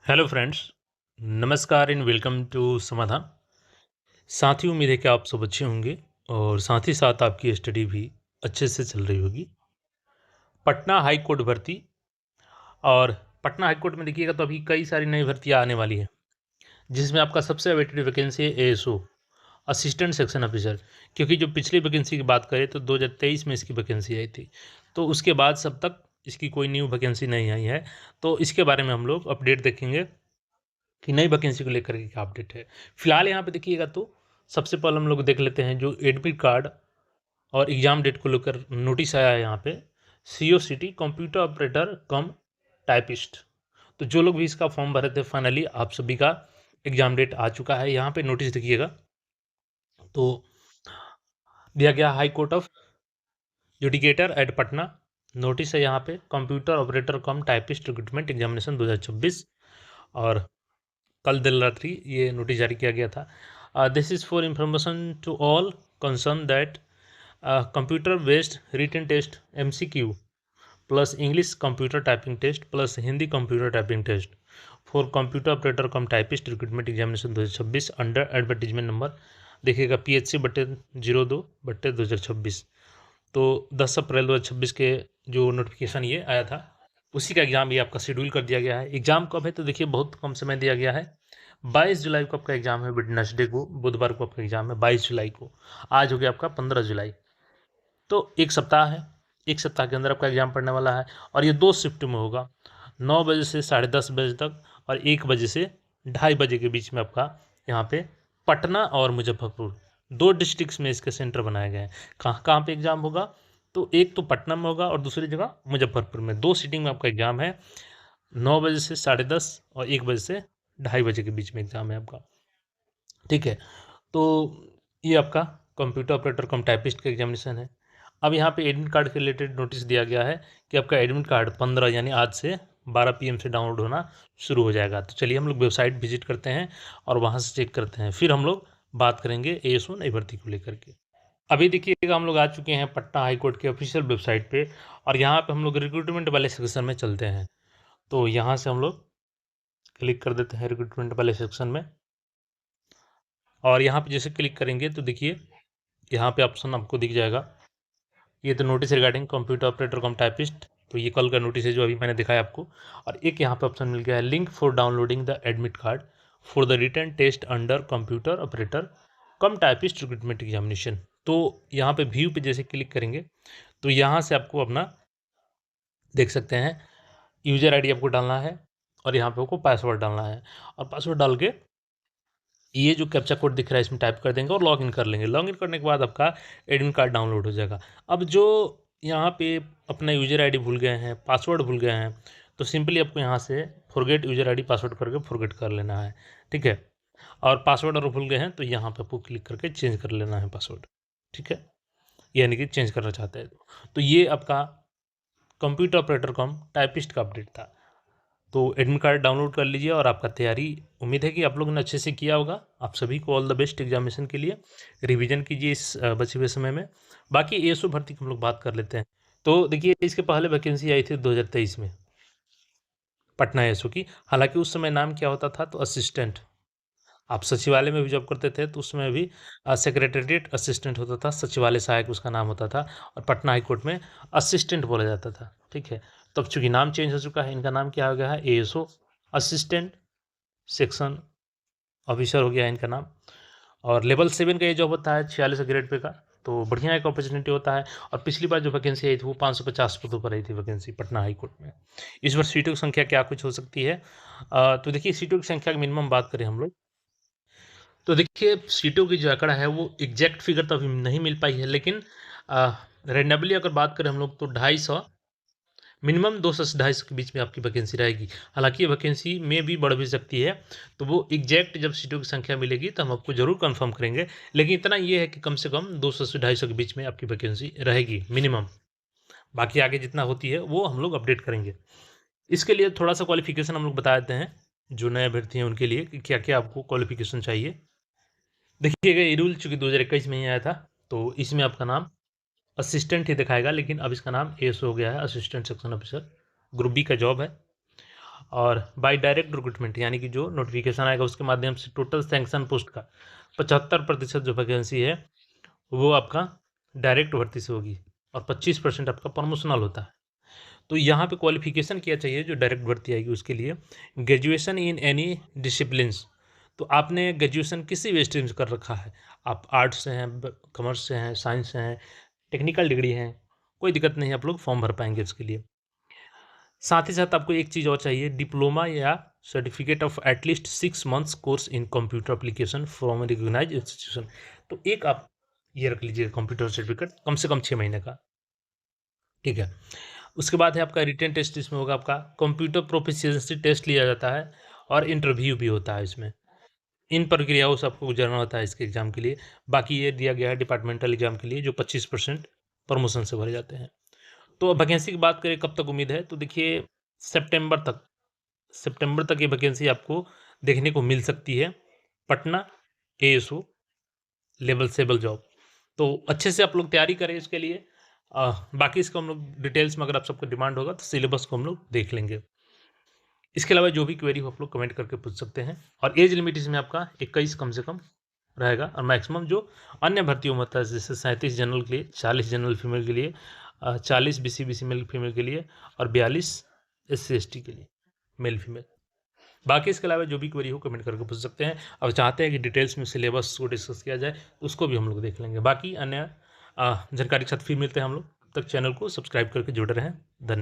Hello friends, नमस्कार and welcome to समाधान। साथियों, उम्मीद है कि आप सब अच्छे होंगे और साथ ही साथ आपकी स्टडी भी अच्छे से चल रही होगी। पटना हाई कोर्ट भर्ती और पटना हाई कोर्ट में देखिएगा तो अभी कई सारी नई भर्तियां आने वाली हैं, जिसमें आपका सबसे अवेटेड वैकेंसी है एएसओ, असिस्टेंट सेक्शन ऑफिसर। क्योंकि जो पिछली वैकेंसी की बात करें तो 2023 में इसकी वैकेंसी आई थी, तो उसके बाद सब तक इसकी कोई न्यू वैकेंसी नहीं आई है। तो इसके बारे में हम लोग अपडेट देखेंगे कि नई वैकेंसी को लेकर के क्या अपडेट है। फिलहाल यहाँ पे देखिएगा तो सबसे पहले हम लोग देख लेते हैं जो एडमिट कार्ड और एग्ज़ाम डेट को लेकर नोटिस आया है यहाँ पे। COCT computer operator cum typist, तो जो लोग भी इसका फॉर्म भरे थे फाइनली आप सभी का एग्ज़ाम डेट आ चुका है। यहाँ पे नोटिस देखिएगा तो दिया गया high court of judicature at Patna. Notice है यहाँ पे computer operator cum typist recruitment examination 2026, और कल देर रात्रि ये नोटिस जारी किया गया था। This is for information to all concern that computer based written test MCQ plus English computer typing test plus Hindi computer typing test for computer operator cum typist recruitment examination 2026 under advertisement number देखिएगा PHC/0/2/2026। तो 10 अप्रैल 2026 के जो notification ये आया था, उसी का exam ये आपका शेड्यूल कर दिया गया है। एग्ज़ाम कब है तो देखिए बहुत कम समय दिया गया है। 22 जुलाई को आपका एग्ज़ाम है, वेडनेसडे को, बुधवार को आपका एग्ज़ाम है 22 जुलाई को। आज हो गया आपका 15 जुलाई, तो एक सप्ताह है। एक सप्ताह के अंदर आपका एग्ज़ाम पड़ने वाला है और ये 2 शिफ्ट में होगा, 9 बजे से 10:30 बजे तक और 1 बजे से 2:30 बजे के बीच में आपका यहाँ पे पटना और मुजफ्फरपुर 2 डिस्ट्रिक्ट्स में इसके सेंटर बनाए गए हैं। कहाँ कहाँ पे एग्ज़ाम होगा तो एक तो पटना में होगा और दूसरी जगह मुजफ्फरपुर में। 2 सीटिंग में आपका एग्ज़ाम है, 9 बजे से 10:30 और 1 बजे से 2:30 बजे के बीच में एग्ज़ाम है आपका। ठीक है, तो ये आपका कंप्यूटर ऑपरेटर कम टाइपिस्ट का एग्जामिनेशन है। अब यहाँ पे एडमिट कार्ड के रिलेटेड नोटिस दिया गया है कि आपका एडमिट कार्ड 15 यानी आज से 12 PM से डाउनलोड होना शुरू हो जाएगा। तो चलिए हम लोग वेबसाइट विजिट करते हैं और वहाँ से चेक करते हैं, फिर हम लोग बात करेंगे एएसओ नई भर्ती को लेकर के। अभी देखिएगा हम लोग आ चुके हैं पटना हाई कोर्ट के ऑफिशियल वेबसाइट पे और यहाँ पे हम लोग रिक्रूटमेंट वाले सेक्शन में चलते हैं। तो यहाँ से हम लोग क्लिक कर देते हैं रिक्रूटमेंट वाले सेक्शन में, और यहाँ पे जैसे क्लिक करेंगे तो देखिए यहाँ पे ऑप्शन आपको दिख जाएगा। ये तो notice regarding computer operator cum typist, तो ये कल का नोटिस है जो अभी मैंने दिखाया आपको। और एक यहाँ पे ऑप्शन मिल गया है link for downloading the admit card for the written test under computer operator cum typist recruitment examination. तो यहाँ पे व्यू पे जैसे क्लिक करेंगे तो यहाँ से आपको अपना देख सकते हैं यूजर आईडी आपको डालना है और यहाँ पे आपको पासवर्ड डालना है, और पासवर्ड डाल के ये जो कैप्चा कोड दिख रहा है इसमें टाइप कर देंगे और लॉगिन कर लेंगे। लॉगिन करने के बाद आपका एडमिट कार्ड डाउनलोड हो जाएगा। अब जो यहाँ पे अपना यूज़र आईडी भूल गए हैं, पासवर्ड भूल गए हैं, तो सिंपली आपको यहाँ से फॉरगेट यूज़र आईडी पासवर्ड करके फॉरगेट कर लेना है। ठीक है, और पासवर्ड अगर भूल गए हैं तो यहाँ पे आपको क्लिक करके चेंज कर लेना है पासवर्ड। ठीक है, यानी कि चेंज करना चाहते हैं तो ये आपका कंप्यूटर ऑपरेटर कम टाइपिस्ट का अपडेट था। तो एडमिट कार्ड डाउनलोड कर लीजिए और आपका तैयारी, उम्मीद है कि आप लोगों ने अच्छे से किया होगा। आप सभी को ऑल द बेस्ट एग्जामिनेशन के लिए। रिवीजन कीजिए इस बचे हुए समय में। बाकी एएसओ भर्ती की हम लोग बात कर लेते हैं। तो देखिए इसके पहले वैकेंसी आई थी 2023 में पटना एएसओ की। हालांकि उस समय नाम क्या होता था तो असिस्टेंट। आप सचिवालय में भी जॉब करते थे तो उसमें भी सेक्रेटेरिएट असिस्टेंट होता था, सचिवालय सहायक उसका नाम होता था, और पटना हाई कोर्ट में असिस्टेंट बोला जाता था। ठीक है, तो अब चूंकि नाम चेंज हो चुका है, इनका नाम क्या हो गया है एएसओ असिस्टेंट सेक्शन ऑफिसर हो गया है इनका नाम। और लेवल 7 का ये जॉब होता है 46 ग्रेड पे का, तो बढ़िया एक अपॉर्चुनिटी होता है। और पिछली बार जो वैकेंसी आई थी वो 550 पदों पर आई थी वैकेंसी पटना हाई कोर्ट में। इस बार सीटों की संख्या क्या कुछ हो सकती है, तो देखिए सीटों की संख्या की मिनिमम बात करें हम लोग तो देखिए सीटों की जो आंकड़ा है वो एग्जैक्ट फिगर तो अभी नहीं मिल पाई है, लेकिन रेंडमली अगर बात करें हम लोग तो 250 मिनिमम 200 से 250 के बीच में आपकी वैकेंसी रहेगी। हालांकि ये वैकेंसी में भी बढ़ भी सकती है, तो वो एग्जैक्ट जब सीटों की संख्या मिलेगी तो हम आपको जरूर कंफर्म करेंगे। लेकिन इतना ये है कि कम से कम 200 से 250 के बीच में आपकी वैकेंसी रहेगी मिनिमम। बाकी आगे जितना होती है वो हम लोग अपडेट करेंगे। इसके लिए थोड़ा सा क्वालिफिकेशन हम लोग बता देते हैं जो नए अभ्यर्थी हैं उनके लिए कि क्या क्या आपको क्वालिफिकेशन चाहिए। देखिएगा ये रूल चूँकि 2021 में ही आया था, तो इसमें आपका नाम असिस्टेंट ही दिखाएगा, लेकिन अब इसका नाम एएसओ हो गया है, assistant section officer. Group B का जॉब है। और बाय डायरेक्ट रिक्रूटमेंट यानी कि जो नोटिफिकेशन आएगा उसके माध्यम से टोटल सैंक्शन पोस्ट का 75% जो वैकेंसी है वो आपका डायरेक्ट भर्ती से होगी और 25% आपका प्रमोशनल होता है। तो यहाँ पे क्वालिफिकेशन क्या चाहिए जो डायरेक्ट भर्ती आएगी उसके लिए, ग्रेजुएशन इन एनी डिसिप्लिन्स। तो आपने ग्रेजुएशन किसी भी स्ट्रीम से कर रखा है, आप आर्ट्स से हैं, कॉमर्स से हैं, साइंस से हैं, टेक्निकल डिग्री हैं, कोई दिक्कत नहीं, आप लोग फॉर्म भर पाएंगे उसके लिए। साथ ही साथ आपको एक चीज़ और चाहिए, डिप्लोमा या certificate of at least 6 months course in computer application from recognised institution. तो एक आप ये रख लीजिए कंप्यूटर सर्टिफिकेट कम से कम 6 महीने का, ठीक है। उसके बाद है आपका रिटन टेस्ट, इसमें होगा आपका कंप्यूटर प्रोफिशिएंसी टेस्ट लिया जाता है और इंटरव्यू भी होता है इसमें। इन प्रक्रियाओं से आपको गुजरना होता है इसके एग्ज़ाम के लिए। बाकी ये दिया गया है डिपार्टमेंटल एग्ज़ाम के लिए जो 25% प्रमोशन से भरे जाते हैं। तो अब वैकेंसी की बात करें कब तक उम्मीद है, तो देखिए सितंबर तक, सितंबर तक ये वैकेंसी आपको देखने को मिल सकती है। Patna ASO level stable job. तो अच्छे से आप लोग तैयारी करें इसके लिए। बाकी इसको हम लोग डिटेल्स में, अगर आप सबको डिमांड होगा तो सिलेबस को हम लोग देख लेंगे। इसके अलावा जो भी क्वेरी हो आप लोग कमेंट करके पूछ सकते हैं। और एज लिमिट इसमें आपका 21 कम से कम रहेगा और मैक्सिमम जो अन्य भर्तियों में होता है जैसे 37 जनरल के लिए, 40 जनरल फीमेल के लिए, 40 बीसी मेल फीमेल के लिए और 42 SC/ST के लिए मेल फीमेल। बाकी इसके अलावा जो भी क्वेरी हो कमेंट करके पूछ सकते हैं। और चाहते हैं कि डिटेल्स में सिलेबस को डिस्कस किया जाए तो उसको भी हम लोग देख लेंगे। बाकी अन्य जानकारी के साथ फिर मिलते हैं हम लोग। तब तक चैनल को सब्सक्राइब करके जुड़े रहें। धन्यवाद।